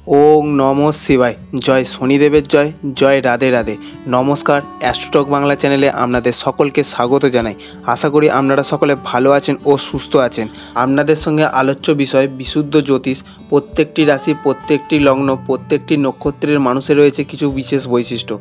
ওং নমঃ শিবায়। জয় শনিদেবের জয়। জয় রাধে রাধে। নমস্কার, অ্যাস্ট্রোটক বাংলা চ্যানেলে আপনাদের সকলকে স্বাগত জানাই। আশা করি আপনারা সকলে ভালো আছেন ও সুস্থ আছেন। আপনাদের সঙ্গে আলোচ্য বিষয় বিশুদ্ধ জ্যোতিষ। প্রত্যেকটি রাশি, প্রত্যেকটি লগ্ন, প্রত্যেকটি নক্ষত্রের মানুষের রয়েছে কিছু বিশেষ বৈশিষ্ট্য।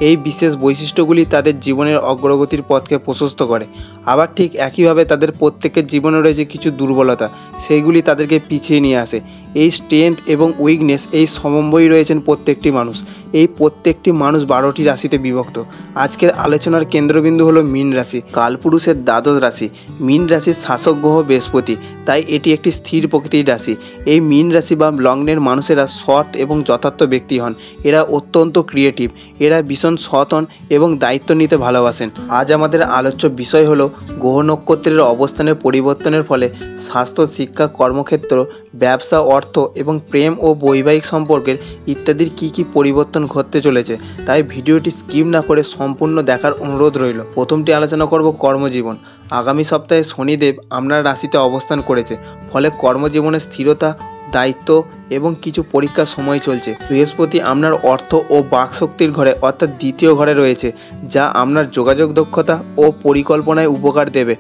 এই বিশেষ বৈশিষ্ট্যগুলি তাদের জীবনের অগ্রগতির পথকে প্রশস্ত করে। আবার ঠিক একইভাবে তাদের প্রত্যেকের জীবনে রয়েছে কিছু দুর্বলতা, সেইগুলি তাদেরকে পিছিয়ে নিয়ে আসে। এই স্ট্রেংথ এবং উইকনেস, এই সমন্বয়ই রয়েছেন প্রত্যেকটি মানুষ। এই প্রত্যেকটি মানুষ 12টি রাশিতে বিভক্ত। আজকের আলোচনার কেন্দ্রবিন্দু হলো মীন রাশি, কালপুরুষের দ্বাদশ রাশি। মীন রাশির শাসক গ্রহ বৃহস্পতি, তাই এটি একটি স্থির প্রকৃতির রাশি। এই মীন রাশি বা লগ্নের মানুষেরা সৎ এবং যথার্থ ব্যক্তি হন। এরা অত্যন্ত ক্রিয়েটিভ, এরা ভীষণ সৎ হন এবং দায়িত্ব নিতে ভালোবাসেন। আজ আমাদের আলোচ্য বিষয় হলো গ্রহ নক্ষত্রের অবস্থানের পরিবর্তনের ফলে স্বাস্থ্য, শিক্ষা, কর্মক্ষেত্র, ব্যবসা, অর্থ এবং প্রেম ও বৈবাহিক সম্পর্কের ইত্যাদির কী কী পরিবর্তন ঘটতে চলেছে। তাই ভিডিওটি স্কিপ না করে সম্পূর্ণ দেখার অনুরোধ রইল। প্রথমটি আলোচনা করব কর্মজীবন। আগামী সপ্তাহে শনিদেব আপনার রাশিতে অবস্থান করেছে, ফলে কর্মজীবনে স্থিরতা, দায়িত্ব এবং কিছু পরীক্ষার সময় চলছে। বৃহস্পতি আপনার অর্থ ও বাকশক্তির ঘরে অর্থাৎ দ্বিতীয় ঘরে রয়েছে, যা আপনার যোগাযোগ দক্ষতা ও পরিকল্পনায় উপকার দেবে।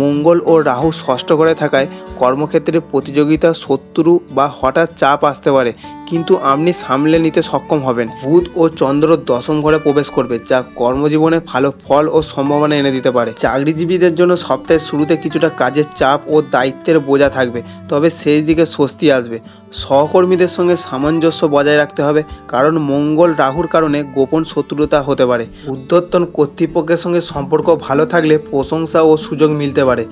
মঙ্গল ও রাহু ষষ্ঠ ঘরে থাকায় কর্মক্ষেত্রে প্রতিযোগিতা, শত্রু বা হঠাৎ চাপ আসতে পারে, কিন্তু আপনি সামলে নিতে সক্ষম হবেন। বুধ ও চন্দ্র দশম ঘরে প্রবেশ করবে, যা কর্মজীবনে ভালো ফল ও সম্ভাবনা এনে দিতে পারে। চাকরিজীবীদের জন্য সপ্তাহের শুরুতে কিছুটা কাজের চাপ ও দায়িত্বের বোঝা থাকবে, তবে শেষ দিকে স্বস্তি আসবে। সহকর্মীদের সঙ্গে সামঞ্জস্য বজায় রাখতে হবে, কারণ মঙ্গল রাহুর কারণে গোপন শত্রুতা হতে পারে। ঊর্ধ্বতন কর্তৃপক্ষের সঙ্গে সম্পর্ক ভালো থাকলে প্রশংসা ও সুযোগ মিলতে পারে।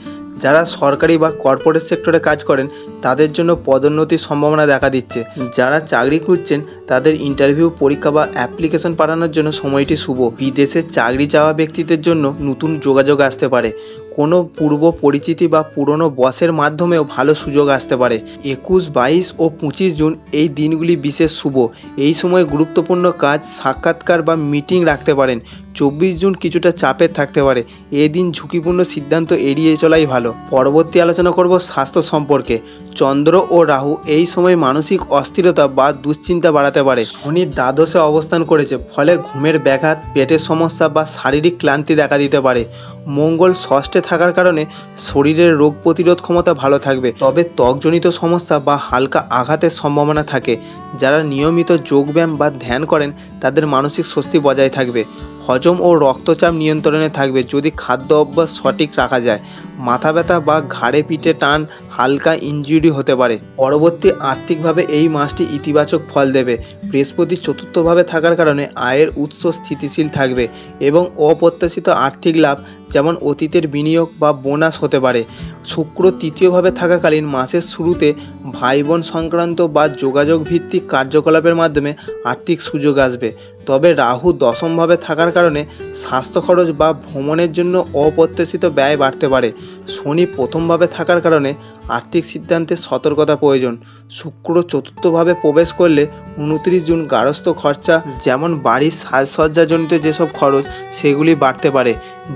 যারা সরকারি বা কর্পোরেট সেক্টরে কাজ করেন তাদের জন্য পদোন্নতির সম্ভাবনা দেখা দিচ্ছে। যারা চাকরি খুঁজছেন তাদের ইন্টারভিউ, পরীক্ষা বা অ্যাপ্লিকেশন পাঠানোর জন্য সময়টি শুভ। বিদেশে চাকরি চাওয়া ব্যক্তিদের জন্য নতুন যোগাযোগ আসতে পারে। কোনো পূর্ব পরিচিতি বা পুরনো বসের মাধ্যমেও ভালো সুযোগ আসতে পারে। 21, 22 ও 25 জুন এই দিনগুলি বিশেষ শুভ। এই সময় গুরুত্বপূর্ণ কাজ, সাক্ষাৎকার বা মিটিং রাখতে পারেন। 24 জুন কিছুটা চাপের থাকতে পারে। এদিন ঝুঁকিপূর্ণ সিদ্ধান্ত এড়িয়ে চলাই ভালো। পরবর্তী আলোচনা করব স্বাস্থ্য সম্পর্কে। চন্দ্র ও রাহু এই সময় মানসিক অস্থিরতা বা দুশ্চিন্তা বাড়াতে পারে। শনি দ্বাদশে অবস্থান করেছে, ফলে ঘুমের ব্যাঘাত, পেটের সমস্যা বা শারীরিক ক্লান্তি দেখা দিতে পারে। মঙ্গল ষষ্ঠে থাকার কারণে শরীরের রোগ প্রতিরোধ ক্ষমতা ভালো থাকবে, তবে ত্বকজনিত সমস্যা বা হালকা আঘাতের সম্ভাবনা থাকে। যারা নিয়মিত যোগব্যায়াম বা ধ্যান করেন তাদের মানসিক স্বস্তি বজায় থাকবে। হজম ও রক্তচাপ নিয়ন্ত্রণে থাকবে যদি খাদ্য অভ্যাস সঠিক রাখা যায়। মাথা ব্যথা বা ঘাড়ে পিঠে টান, হালকা ইনজুরি হতে পারে। পরবর্তী আর্থিকভাবে এই মাসটি ইতিবাচক ফল দেবে। বৃহস্পতি চতুর্থভাবে থাকার কারণে আয়ের উৎস স্থিতিশীল থাকবে এবং অপ্রত্যাশিত আর্থিক লাভ, যেমন অতীতের বিনিয়োগ বা বোনাস হতে পারে। শুক্র তৃতীয়ভাবে থাকাকালীন মাসের শুরুতে ভাই বোন সংক্রান্ত বা যোগাযোগ ভিত্তিক কার্যকলাপের মাধ্যমে আর্থিক সুযোগ আসবে, তবে রাহু দশমভাবে থাকার কারণে স্বাস্থ্য খরচ বা ভ্রমণের জন্য অপ্রত্যাশিত ব্যয় বাড়তে পারে। শনি প্রথমভাবে থাকার কারণে আর্থিক সিদ্ধান্তে সতর্কতা প্রয়োজন। শুক্র চতুর্থভাবে প্রবেশ করলে 29 জুন গার্হস্থ্য খরচা, যেমন বাড়ির সাজসজ্জাজনিত যেসব খরচ, সেগুলি বাড়তে পারে।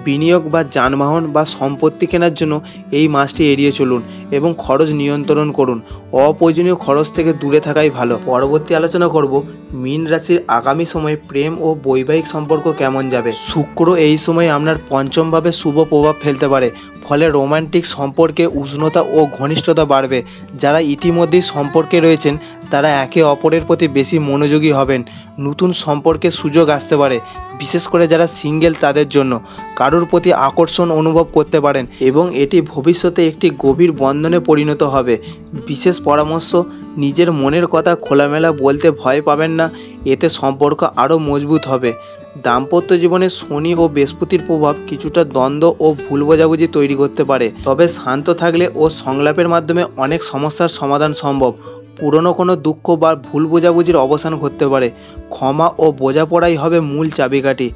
বিনিয়োগ বা যানবাহন বা সম্পত্তি কেনার জন্য এই মাসটি এড়িয়ে চলুন এবং খরচ নিয়ন্ত্রণ করুন। অপ্রয়োজনীয় খরচ থেকে দূরে থাকাই ভালো। পরবর্তী আলোচনা করব মীন রাশির আগামী সময়ে প্রেম ও বৈবাহিক সম্পর্ক কেমন যাবে। শুক্র এই সময় আপনার পঞ্চমভাবে শুভ প্রভাব ফেলতে পারে, ফলে রোমান্টিক সম্পর্কে উষ্ণতা ও ঘনিষ্ঠতা বাড়বে। যারা ইতিমধ্যেই সম্পর্কে রয়েছেন তারা একে অপরের প্রতি বেশি মনোযোগী হবেন। নতুন সম্পর্কের সুযোগ আসতে পারে, বিশেষ করে যারা সিঙ্গেল তাদের জন্য। কারোর প্রতি আকর্ষণ অনুভব করতে পারেন এবং এটি ভবিষ্যতে একটি গভীর বন্ধনে পরিণত হবে। বিশেষ পরামর্শ: নিজের মনের কথা খোলামেলা বলতে ভয় পাবেন না, এতে সম্পর্ক আরও মজবুত হবে। দাম্পত্য জীবনে শনি ও বৃহস্পতির প্রভাব কিছুটা দ্বন্দ্ব ও ভুল বোঝাবুঝি তৈরি করতে পারে, তবে শান্ত থাকলে ও সংলাপের মাধ্যমে অনেক সমস্যার সমাধান সম্ভব। পুরনো কোনো দুঃখ বা ভুল বোঝাবুঝির অবসান ঘটতে পারে। ক্ষমা ও বোঝাপড়াই হবে মূল চাবিকাঠি।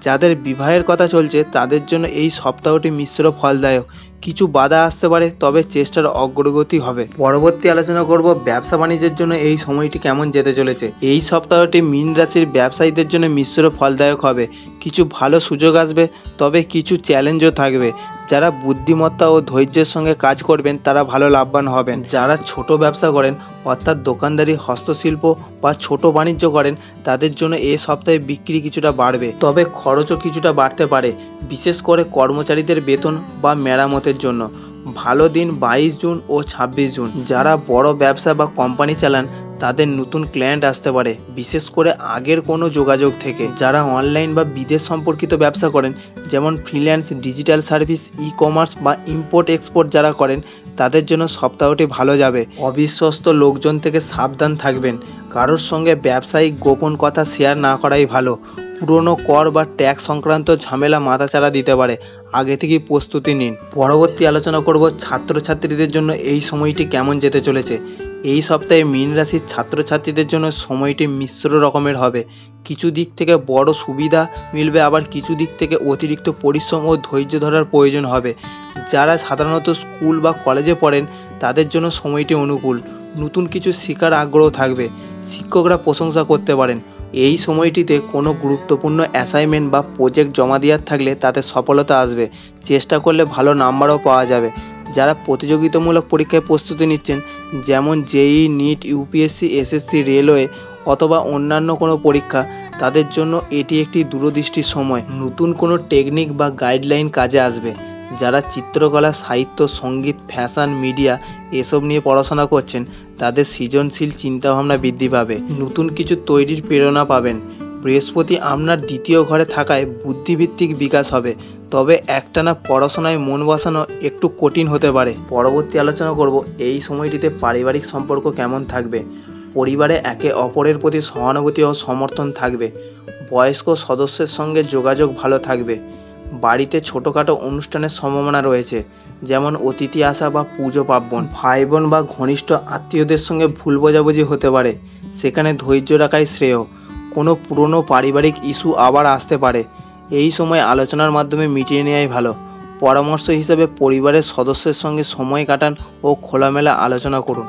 যাদের বিবাহের কথা চলছে তাদের জন্য এই সপ্তাহটি মিশ্র ফলদায়ক। কিছু বাধা আসতে পারে, তবে চেষ্টার অগ্রগতি হবে। পরবর্তী আলোচনা করব ব্যবসা বাণিজ্যের জন্য এই সময়টি কেমন যেতে চলেছে। এই সপ্তাহটি মীন রাশির ব্যবসায়ীদের জন্য মিশ্র ফলদায়ক হবে। কিছু ভালো সুযোগ আসবে, তবে কিছু চ্যালেঞ্জও থাকবে। যারা বুদ্ধিমত্তা ও ধৈর্যের সঙ্গে কাজ করবেন তারা ভালো লাভবান হবেন। যারা ছোট ব্যবসা করেন অর্থাৎ দোকানদারি, হস্তশিল্প বা ছোট বাণিজ্য করেন তাদের জন্য এই সপ্তাহে বিক্রি কিছুটা বাড়বে, তবে খরচও কিছুটা বাড়তে পারে, বিশেষ করে কর্মচারীদের বেতন বা মেরামতের জন্য। ভালো দিন 22 জুন ও 26 জুন। যারা বড় ব্যবসা বা কোম্পানি চালান তাদের নতুন ক্লায়েন্ট আসতে পারে, বিশেষ করে আগের কোনো যোগাযোগ থেকে। যারা অনলাইন বা বিদেশ সম্পর্কিত ব্যবসা করেন যেমন freelance, digital service, e commerce বা ইম্পোর্ট এক্সপোর্ট যারা করেন তাদের জন্য সপ্তাহটি ভালো যাবে। অবিশ্বস্ত লোকজন থেকে সাবধান থাকবেন। কারোর সঙ্গে ব্যবসায়িক গোপন কথা শেয়ার না করাই ভালো। পুরনো কর বা ট্যাক্স সংক্রান্ত ঝামেলা মাথাচাড়া দিতে পারে, আগে থেকেই প্রস্তুতি নিন। পরবর্তী আলোচনা করব ছাত্রছাত্রীদের জন্য এই সময়টি কেমন যেতে চলেছে। এই সপ্তাহে মীন রাশির ছাত্রছাত্রীদের জন্য সময়টি মিশ্র রকমের হবে। কিছু দিক থেকে বড় সুবিধা মিলবে, আবার কিছু দিক থেকে অতিরিক্ত পরিশ্রম ও ধৈর্য ধরার প্রয়োজন হবে। যারা সাধারণত স্কুল বা কলেজে পড়েন তাদের জন্য সময়টি অনুকূল। নতুন কিছু শেখার আগ্রহ থাকবে, শিক্ষকরা প্রশংসা করতে পারেন। এই সময়টিতে কোনো গুরুত্বপূর্ণ অ্যাসাইনমেন্ট বা প্রজেক্ট জমা দেওয়ার থাকলে তাতে সফলতা আসবে। চেষ্টা করলে ভালো নাম্বারও পাওয়া যাবে। যারা প্রতিযোগিতামূলক পরীক্ষায় প্রস্তুতি নিচ্ছেন যেমন JEE, NEET, UPSC, SSC, railway অথবা অন্যান্য কোনো পরীক্ষা, তাদের জন্য এটি একটি দূরদৃষ্টির সময়। নতুন কোনো টেকনিক বা গাইডলাইন কাজে আসবে। যারা চিত্রকলা, সাহিত্য, সঙ্গীত, ফ্যাশন, মিডিয়া এসব নিয়ে পড়াশোনা করছেন তাদের সৃজনশীল চিন্তাভাবনা বৃদ্ধি পাবে। নতুন কিছু তৈরির প্রেরণা পাবেন। বৃহস্পতি আপনার দ্বিতীয় ঘরে থাকায় বুদ্ধিভিত্তিক বিকাশ হবে, তবে একটানা পড়াশোনায় মন বসানো একটু কঠিন হতে পারে। পরবর্তী আলোচনা করব এই সময়টিতে পারিবারিক সম্পর্ক কেমন থাকবে। পরিবারে একে অপরের প্রতি সহানুভূতি ও সমর্থন থাকবে। বয়স্ক সদস্যের সঙ্গে যোগাযোগ ভালো থাকবে। বাড়িতে ছোটোখাটো অনুষ্ঠানের সম্ভাবনা রয়েছে, যেমন অতিথি আসা বা পুজো পার্বণ। ভাই বোন বা ঘনিষ্ঠ আত্মীয়দের সঙ্গে ভুল বোঝাবুঝি হতে পারে, সেখানে ধৈর্য রাখাই শ্রেয়। কোনো পুরনো পারিবারিক ইস্যু আবার আসতে পারে, এই সময় আলোচনার মাধ্যমে মিটিয়ে নেওয়াই ভালো। পরামর্শ হিসেবে পরিবারের সদস্যের সঙ্গে সময় কাটান ও খোলামেলা আলোচনা করুন।